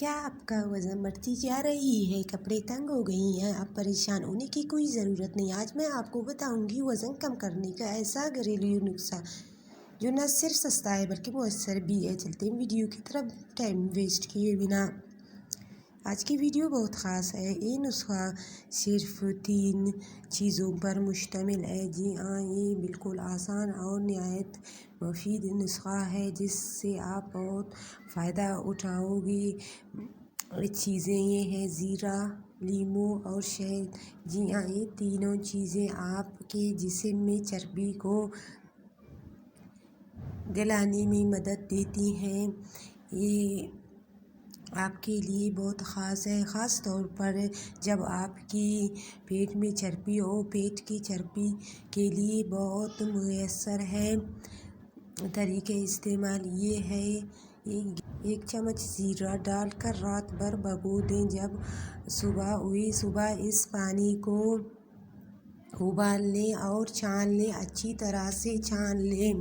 क्या आपका वज़न बढ़ती जा रही है, कपड़े तंग हो गई हैं? अब परेशान होने की कोई ज़रूरत नहीं। आज मैं आपको बताऊंगी वज़न कम करने का ऐसा घरेलू नुस्खा जो न सिर्फ सस्ता है बल्कि मुअस्सर भी है। चलते हैं वीडियो की तरफ टाइम वेस्ट किए बिना। आज की वीडियो बहुत ख़ास है। ये नुस्खा सिर्फ 3 चीज़ों पर मुश्तमिल है। जी हाँ, ये बिल्कुल आसान और निहायत मुफीद नुस्खा है जिससे आप बहुत फ़ायदा उठाओगे। चीज़ें ये हैं ज़ीरा, लीमू और शहद। जी हाँ, ये तीनों चीज़ें आपके जिस्म में चर्बी को गलाने में मदद देती हैं। ये आपके लिए बहुत ख़ास है, ख़ास तौर पर जब आपकी पेट में चर्बी हो। पेट की चर्बी के लिए बहुत मुयस्सर है तरीके इस्तेमाल ये है। एक चम्मच ज़ीरा डालकर रात भर भिगो दें। जब सुबह हुई सुबह इस पानी को उबाल लें और छान लें, अच्छी तरह से छान लें।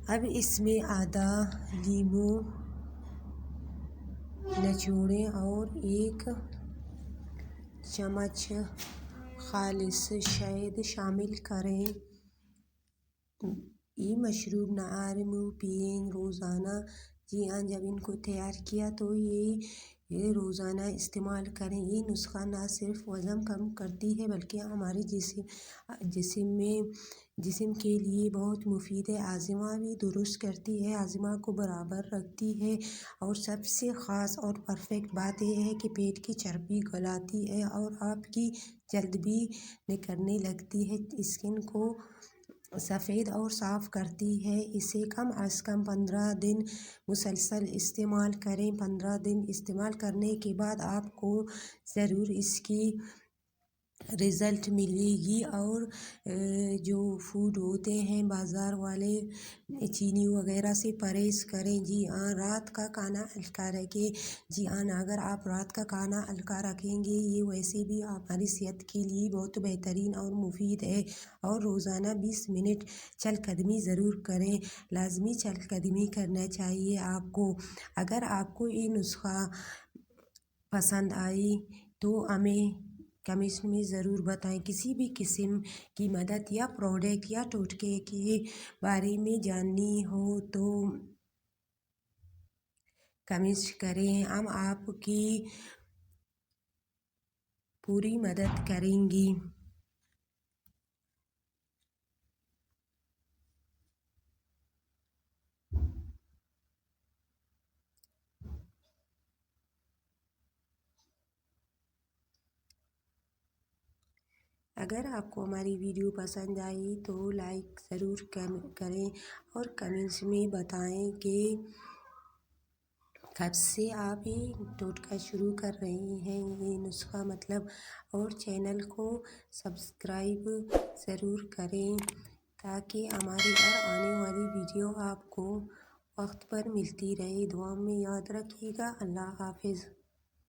अब इसमें आधा लीमू निचोड़ें और 1 चम्मच खालिस शहद शामिल करें। ये मशरूब नहार मुँह पिएं रोज़ाना। जी हाँ, जब इनको तैयार किया तो ये रोज़ाना इस्तेमाल करें। ये नुस्खा ना सिर्फ वज़न कम करती है बल्कि हमारे जिस्म के लिए बहुत मुफीद है। हाज़मा भी दुरुस्त करती है, हाज़मा को बराबर रखती है और सबसे ख़ास और परफेक्ट बात यह है कि पेट की चर्बी गलाती है और आपकी जल्द भी निकलने लगती है। स्किन को सफ़ेद और साफ़ करती है। इसे कम अज़ कम 15 दिन मुसलसल इस्तेमाल करें। 15 दिन इस्तेमाल करने के बाद आपको ज़रूर इसकी रिज़ल्ट मिलेगी। और जो फूड होते हैं बाज़ार वाले, चीनी वगैरह से परहेज़ करें। जी हाँ, रात का खाना हल्का रखें। जी हाँ, अगर आप रात का खाना हल्का रखेंगे ये वैसे भी हमारी सेहत के लिए बहुत बेहतरीन और मुफीद है। और रोज़ाना 20 मिनट चहलकदमी ज़रूर करें, लाज़मी चहलकदमी करना चाहिए आपको। अगर आपको ये नुस्खा पसंद आई तो हमें कमेंट्स में ज़रूर बताएं। किसी भी किस्म की मदद या प्रोडक्ट या टोटके के बारे में जाननी हो तो कमेंट्स करें, हम आपकी पूरी मदद करेंगी। अगर आपको हमारी वीडियो पसंद आई तो लाइक ज़रूर करें और कमेंट्स में बताएं कि कब से आप ये टोटका शुरू कर रही हैं, ये नुस्खा मतलब। और चैनल को सब्सक्राइब ज़रूर करें ताकि हमारी हर आने वाली वीडियो आपको वक्त पर मिलती रहे। दुआ में याद रखिएगा। अल्लाह हाफिज़।